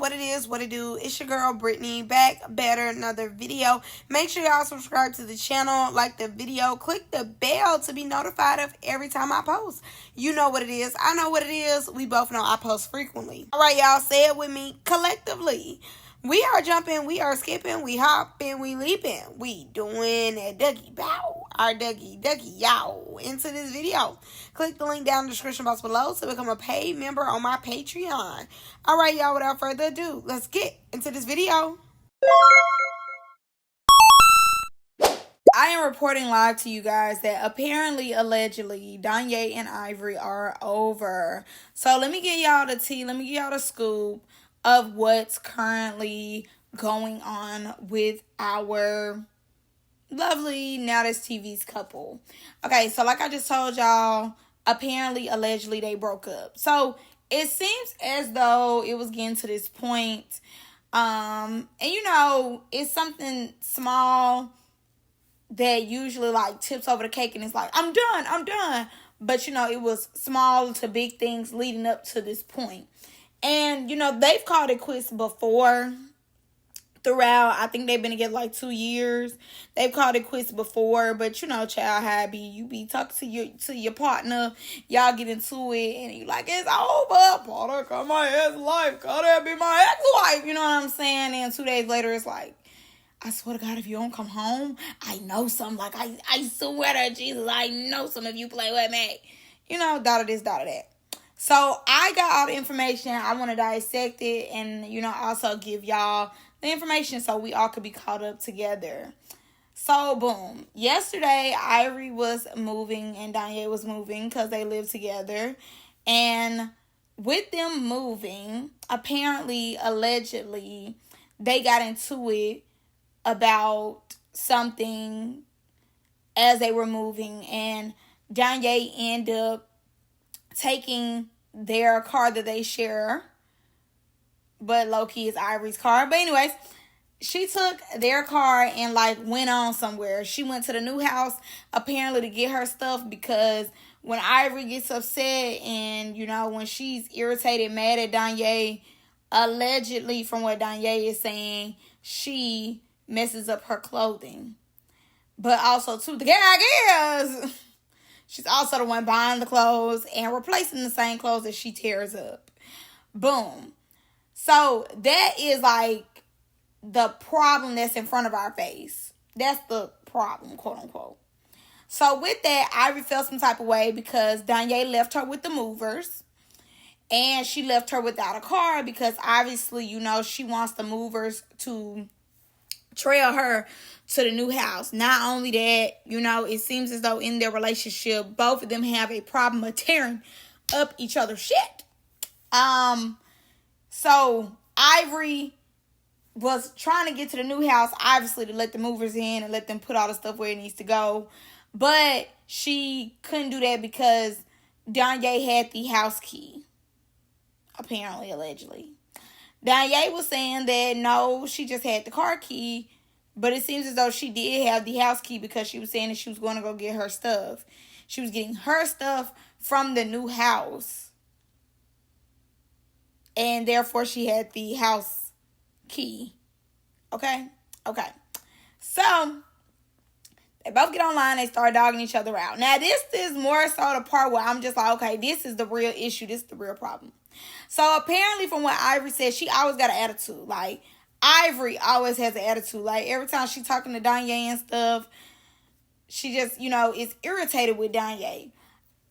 what it is, what it do. It's your girl Brittany, back better, another video. Make sure y'all subscribe to the channel, like the video, click the bell to be notified of every time I post. You know what it is, I know what it is. We both know I post frequently. All right, y'all, say it with me collectively. We are jumping, we are skipping, we hopping, we leaping. We doing a Dougie bow, our Dougie yow into this video. Click the link down in the description box below to become a paid member on my Patreon. All right, y'all, without further ado, let's get into this video. I am reporting live to you guys that apparently, allegedly, Donyae and Ivory are over. So let me get y'all the tea, let me get y'all the scoop of what's currently going on with our lovely Now This TV's couple. Okay, so like I just told y'all, apparently, allegedly, they broke up. So it seems as though it was getting to this point. And you know, it's something small that usually like tips over the cake and it's like, I'm done. But you know, it was small to big things leading up to this point. And, you know, they've called it quits before throughout. I think they've been together like 2 years. They've called it quits before. But, you know, child, how it be, you be talking to your partner. Y'all get into it. And you like, it's over. Partner, come my ex-wife. Call that be my ex-wife. You know what I'm saying? And 2 days later, it's like, I swear to God, if you don't come home, I know something. Like, I swear to Jesus, I know some of you play with me. You know, dot of this, dot of that. So, I got all the information. I want to dissect it and, you know, also give y'all the information so we all could be caught up together. So, boom. Yesterday, Ivory was moving and Donyae was moving because they live together. And with them moving, apparently, allegedly, they got into it about something as they were moving. And Donyae ended up taking their car that they share, but low-key is Ivory's car. But anyways, she took their car and like went on somewhere. She went to the new house apparently to get her stuff, because when Ivory gets upset and, you know, when she's irritated, mad at Donyae, allegedly from what Donyae is saying, she messes up her clothing. But also too, the gag is she's also the one buying the clothes and replacing the same clothes that she tears up. Boom. So that is like the problem that's in front of our face. That's the problem, quote unquote. So with that, Ivory felt some type of way because Donyae left her with the movers. And she left her without a car because obviously, you know, she wants the movers to trail her to the new house. Not only that, you know, it seems as though in their relationship, both of them have a problem of tearing up each other's shit. So Ivory was trying to get to the new house, obviously, to let the movers in and let them put all the stuff where it needs to go. But she couldn't do that because Donyae had the house key. Apparently, allegedly. Donyae was saying that no, she just had the car key, but it seems as though she did have the house key because she was saying that she was going to go get her stuff. She was getting her stuff from the new house, and therefore she had the house key. Okay? So, they both get online, they start dogging each other out. Now, this is more so the part where I'm just like, okay, this is the real issue. This is the real problem. So, apparently, from what Ivory said, she always got an attitude. Like, Ivory always has an attitude. Like, every time she's talking to Donyae and stuff, she just, you know, is irritated with Donyae.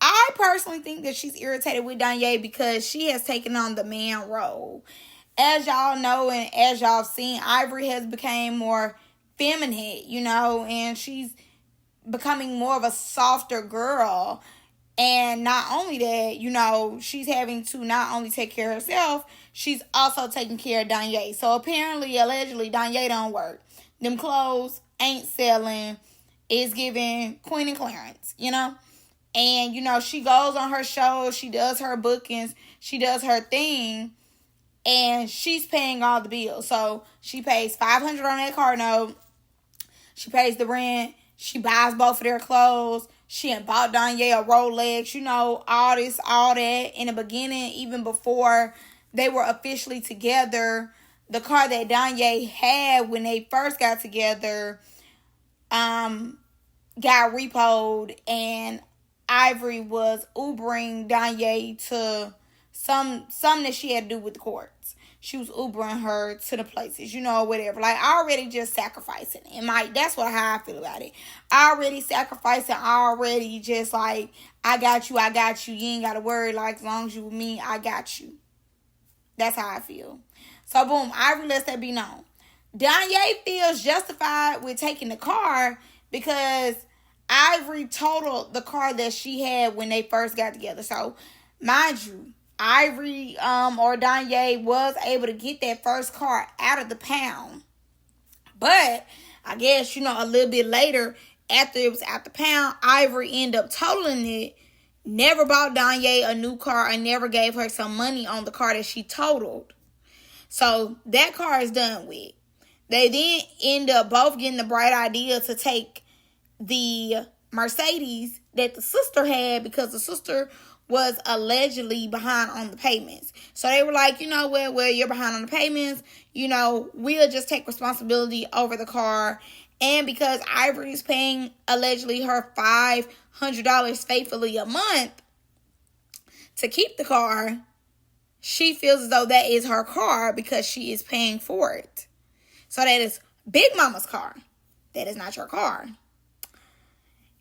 I personally think that she's irritated with Donyae because she has taken on the man role. As y'all know and as y'all seen, Ivory has become more feminine, you know, and she's becoming more of a softer girl. And not only that, you know, she's having to not only take care of herself, she's also taking care of Donyae. So apparently, allegedly, Donyae don't work. Them clothes ain't selling. It's giving Queen and Clarence, you know. And, you know, she goes on her show. She does her bookings. She does her thing. And she's paying all the bills. So she pays $500 on that car note. She pays the rent. She buys both of their clothes. She had bought Donyae a Rolex, you know, all this, all that. In the beginning, even before they were officially together. The car that Donyae had when they first got together got repoed, and Ivory was Ubering Donyae to something that she had to do with the courts. She was Ubering her to the places, whatever. Like, already just sacrificing. And that's how I feel about it. Already sacrificing, already just like, I got you. You ain't got to worry. Like, as long as you with me, I got you. That's how I feel. So, boom, Ivory lets that be known. Donyae feels justified with taking the car because Ivory totaled the car that she had when they first got together. So, mind you, Ivory or Donyae was able to get that first car out of the pound. But I guess, a little bit later, after it was out the pound, Ivory ended up totaling it, never bought Donyae a new car, and never gave her some money on the car that she totaled. So that car is done with. They then end up both getting the bright idea to take the Mercedes that the sister had, because the sister was allegedly behind on the payments. So they were like, well, you're behind on the payments. We'll just take responsibility over the car. And because Ivory is paying allegedly her $500 faithfully a month to keep the car, she feels as though that is her car because she is paying for it. So that is Big Mama's car. That is not your car.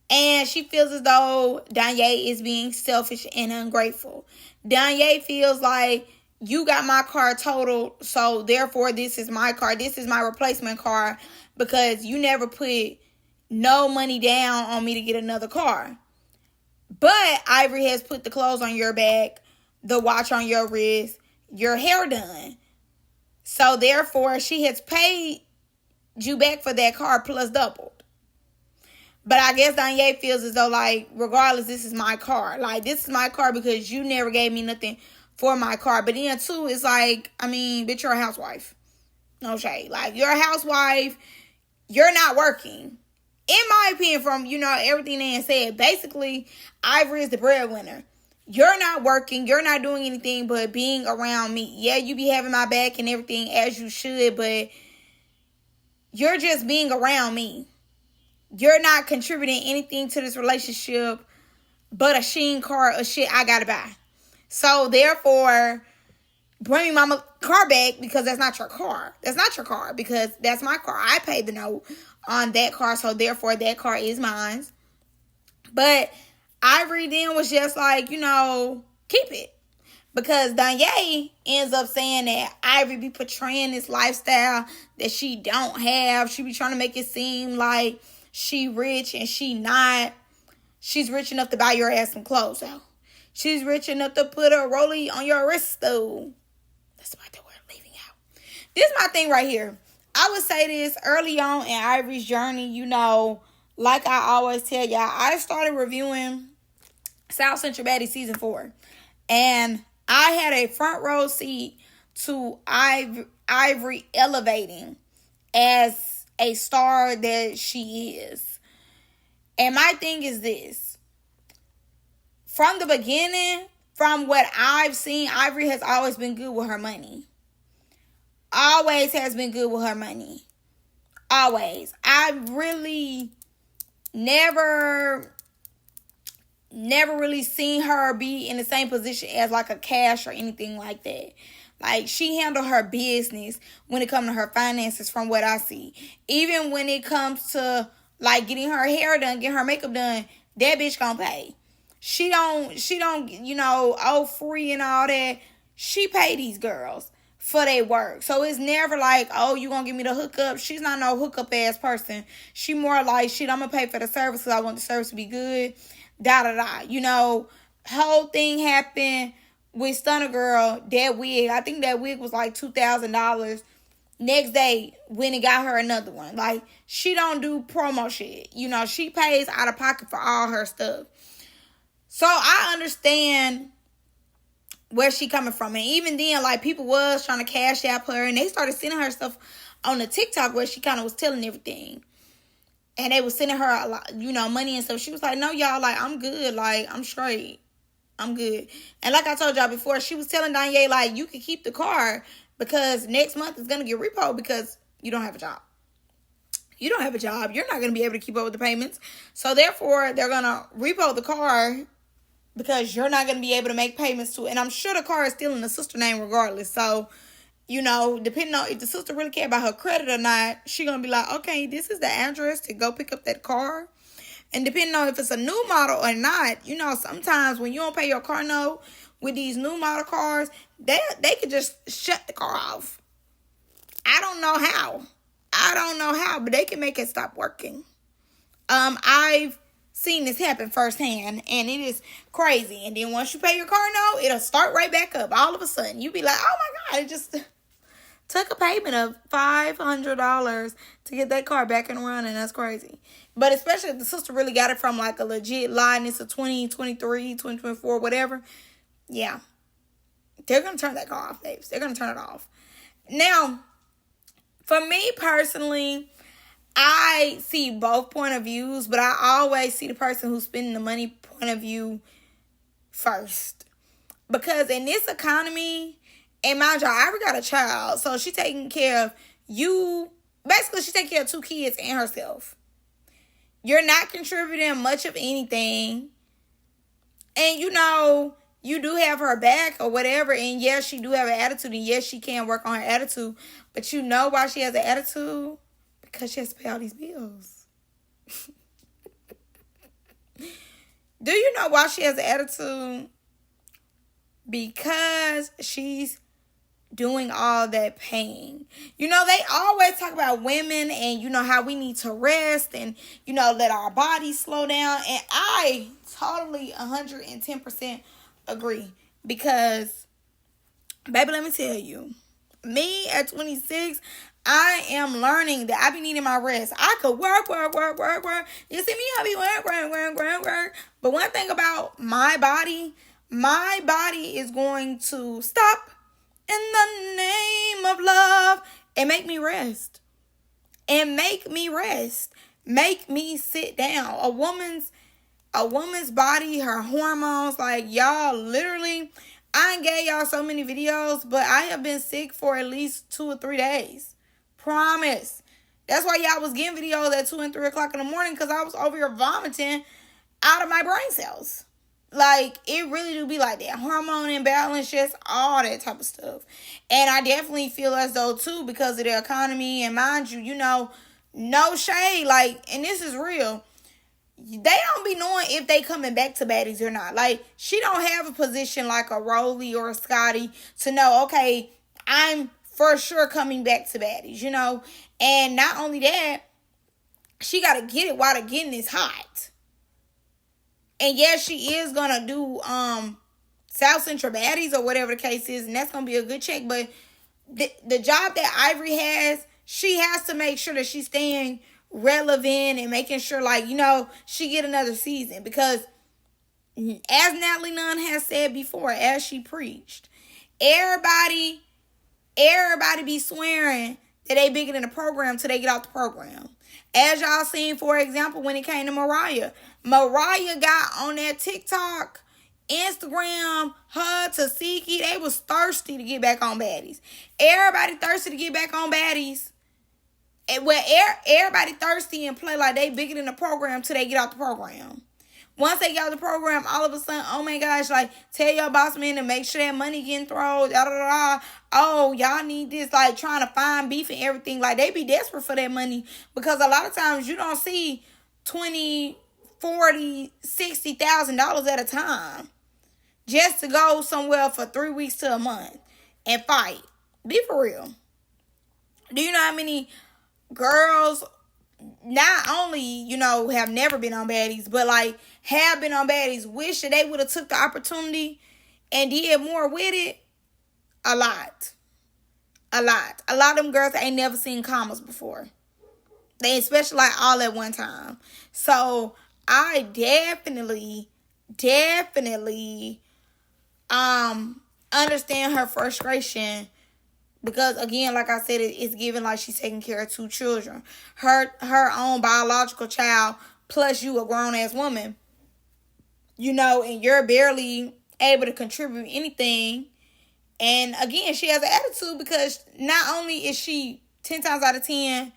And she feels as though Donyae is being selfish and ungrateful. Donyae feels like, you got my car totaled, so therefore this is my car. This is my replacement car because you never put no money down on me to get another car. But Ivory has put the clothes on your back, the watch on your wrist, your hair done. So therefore, she has paid you back for that car plus doubled. But I guess Donyae feels as though, like, regardless, this is my car. Like, this is my car because you never gave me nothing for my car. But then, too, it's like, bitch, you're a housewife. No shade. Like, you're a housewife. You're not working. In my opinion, from, everything they said, basically, Ivory is the breadwinner. You're not working. You're not doing anything but being around me. Yeah, you be having my back and everything as you should, but you're just being around me. You're not contributing anything to this relationship but a Shein car or shit I gotta buy. So, therefore, bring me mama car back because that's not your car. That's not your car because that's my car. I paid the note on that car, so therefore that car is mine. But Ivory then was just like, keep it. Because Donyae ends up saying that Ivory be portraying this lifestyle that she don't have. She be trying to make it seem like she rich and she not. She's rich enough to buy your ass some clothes, though. She's rich enough to put a rollie on your wrist, though. That's what they were leaving out. This is my thing right here. I would say this early on in Ivory's journey, like I always tell y'all, I started reviewing South Central Baddie Season 4. And I had a front row seat to Ivory elevating as a star that she is. And my thing is this. From the beginning, from what I've seen, Ivory has always been good with her money. Always has been good with her money. Always. I really never really seen her be in the same position as like a Cash or anything like that. Like, she handled her business when it comes to her finances from what I see. Even when it comes to like getting her hair done, getting her makeup done, that bitch gonna pay. She don't, free and all that. She pay these girls for their work. So it's never like, oh, you gonna give me the hookup. She's not no hookup ass person. She more like, shit, I'm gonna pay for the service because I want the service to be good. Whole thing happened with Stunner Girl, that wig. I think that wig was like $2,000. Next day, when it got her another one. Like, she don't do promo shit. She pays out of pocket for all her stuff. So I understand where she coming from. And even then, like, people was trying to cash app her, and they started sending her stuff on the TikTok where she kind of was telling everything. And they was sending her a lot, money and stuff. She was like, no, y'all, like, I'm good. Like, I'm straight. I'm good. And like I told y'all before, she was telling Donyae, like, you can keep the car because next month it's going to get repoed because you don't have a job. You don't have a job. You're not going to be able to keep up with the payments. So therefore, they're going to repo the car because you're not going to be able to make payments to it. And I'm sure the car is still in the sister name regardless. So, you know, depending on if the sister really care about her credit or not, she going to be like, okay, this is the address to go pick up that car. And depending on if it's a new model or not, you know, sometimes when you don't pay your car note with these new model cars, they could just shut the car off. I don't know how, but they can make it stop working. I've seen this happen firsthand, and it is crazy. And then once you pay your car note, it'll start right back up. All of a sudden, you be like, oh my God, it just took a payment of $500 to get that car back and running. That's crazy. But especially if the sister really got it from like a legit line, it's a 2023, 2024, whatever. Yeah. They're going to turn that car off, babes. They're going to turn it off. Now, for me personally, I see both point of views, but I always see the person who's spending the money point of view first. Because in this economy, and mind y'all, Ivory got a child, so she's taking care of you. Basically, she's taking care of 2 kids and herself. You're not contributing much of anything. And you know, you do have her back or whatever. And yes, she do have an attitude. And yes, she can work on her attitude. But you know why she has an attitude? Because she has to pay all these bills. Do you know why she has an attitude? Because she's doing all that pain. You know, they always talk about women and, you know, how we need to rest and, you know, let our bodies slow down. And I totally 110% agree. Because, baby, let me tell you, me at 26, I am learning that I be needing my rest. I could work. You see me, I be work. But one thing about my body is going to stop in the name of love and make me rest. Make me sit down. A woman's body, her hormones, like y'all literally, I ain't gave y'all so many videos, but I have been sick for at least 2 or 3 days. Promise. That's why y'all was getting videos at 2 and 3 o'clock in the morning, because I was over here vomiting out of my brain cells. Like, it really do be like that. Hormone imbalance, just all that type of stuff. And I definitely feel as though, too, because of the economy. And mind you, you know, no shade. Like, and this is real. They don't be knowing if they coming back to baddies or not. Like, she don't have a position like a Rolly or a Scotty to know, okay, I'm for sure coming back to baddies, you know. And not only that, she got to get it while the getting is hot. And yes, she is going to do South Central baddies or whatever the case is. And that's going to be a good check. But the job that Ivory has, she has to make sure that she's staying relevant and making sure, like, you know, she get another season. Because as Natalie Nunn has said before, as she preached, everybody be swearing that they bigger than the program till they get off the program. As y'all seen, for example, when it came to Mariah got on that TikTok, Instagram, her, Tasiki, they was thirsty to get back on baddies. Everybody thirsty to get back on baddies. And everybody thirsty and play like they bigger than the program till they get off the program. Once they get out the program, all of a sudden, oh my gosh, like, tell your boss man to make sure that money getting thrown, Oh, y'all need this, like, trying to find beef and everything. Like, they be desperate for that money because a lot of times you don't see $20,000, $40,000, $60,000 at a time just to go somewhere for 3 weeks to a month and fight. Be for real. Do you know how many girls not only, you know, have never been on baddies, but like have been on baddies, wish that they would have took the opportunity and did more with it? A lot. A lot of them girls ain't never seen commas before. They especially like all at one time. So I definitely understand her frustration. Because, again, like I said, it's given like she's taking care of 2 children. Her own biological child, plus you a grown-ass woman. You know, and you're barely able to contribute anything. And again, she has an attitude because not only is she 10 times out of 10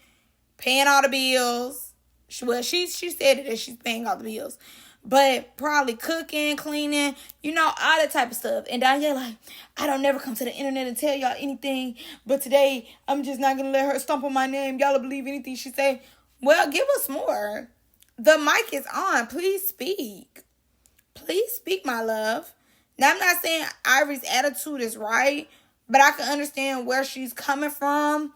paying all the bills. She said that she's paying all the bills. But probably cooking, cleaning, all that type of stuff. And Donyae like, I don't never come to the internet and tell y'all anything. But today, I'm just not going to let her stomp on my name. Y'all will believe anything she say. Well, give us more. The mic is on. Please speak. Please speak, my love. Now, I'm not saying Ivory's attitude is right. But I can understand where she's coming from.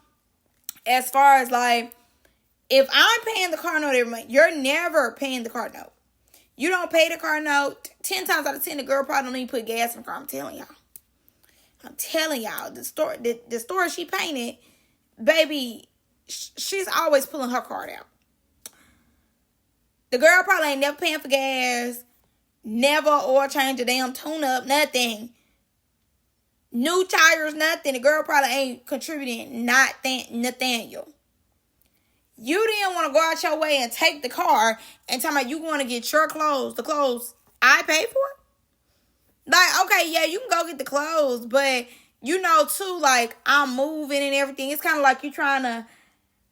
As far as like, if I'm paying the car note every month, you're never paying the car note. You don't pay the car note. 10 times out of 10, the girl probably don't even put gas in the car. I'm telling y'all. The store she painted, baby, she's always pulling her card out. The girl probably ain't never paying for gas, never oil change a damn tune-up, nothing. New tires, nothing. The girl probably ain't contributing Nathaniel. You didn't want to go out your way and take the car and tell me you want to get your clothes, the clothes I pay for? Like, okay, yeah, you can go get the clothes, but too, like, I'm moving and everything. It's kind of like you trying to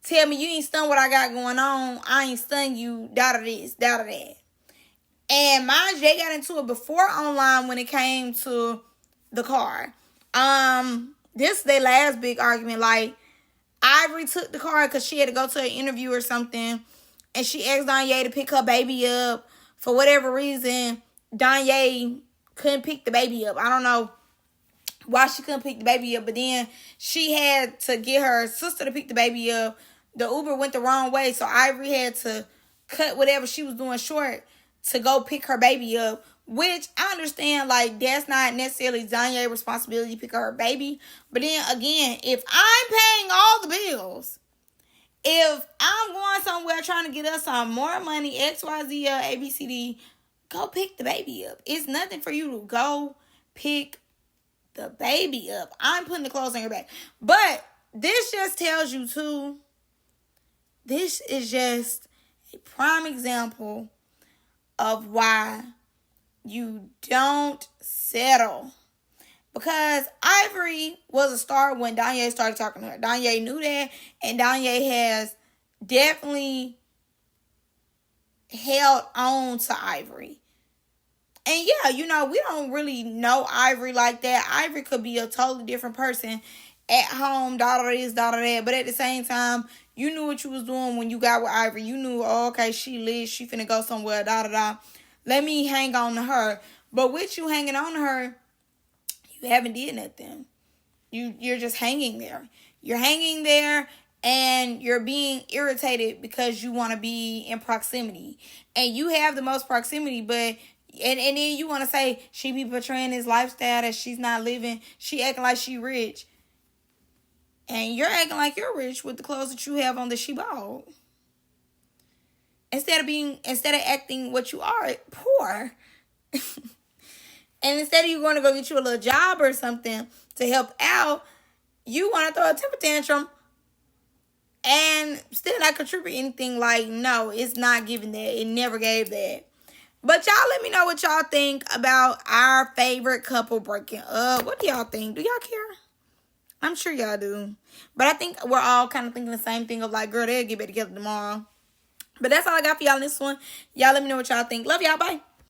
tell me you ain't stunned what I got going on. I ain't stunned you, this, that. And mind you, they got into it before online when it came to the car. This is their last big argument, like, Ivory took the car because she had to go to an interview or something. And she asked Donyae to pick her baby up. For whatever reason, Donyae couldn't pick the baby up. I don't know why she couldn't pick the baby up. But then she had to get her sister to pick the baby up. The Uber went the wrong way. So Ivory had to cut whatever she was doing short to go pick her baby up. Which I understand, like, that's not necessarily Donyae's responsibility to pick up her baby. But then, again, if I'm paying all the bills, if I'm going somewhere trying to get us some more money, XYZ, ABCD, go pick the baby up. It's nothing for you to go pick the baby up. I'm putting the clothes on your back. But this just tells you, too, this is just a prime example of why you don't settle. Because Ivory was a star when Donyae started talking to her. Donyae knew that. And Donyae has definitely held on to Ivory. And yeah, we don't really know Ivory like that. Ivory could be a totally different person at home, this, that. But at the same time, you knew what you was doing when you got with Ivory. You knew, okay, she lit. She finna go somewhere, Let me hang on to her. But with you hanging on to her, you haven't did nothing. You're just hanging there. You're hanging there and you're being irritated because you want to be in proximity. And you have the most proximity, but and then you want to say she be portraying this lifestyle that she's not living. She acting like she rich. And you're acting like you're rich with the clothes that you have on that she bought. Instead of acting what you are, poor. And instead of you going to go get you a little job or something to help out, you want to throw a temper tantrum and still not contribute anything. Like, no, it's not giving that. It never gave that. But y'all let me know what y'all think about our favorite couple breaking up. What do y'all think? Do y'all care? I'm sure y'all do. But I think we're all kind of thinking the same thing of like, girl, they'll get back together tomorrow. But that's all I got for y'all in this one. Y'all let me know what y'all think. Love y'all. Bye.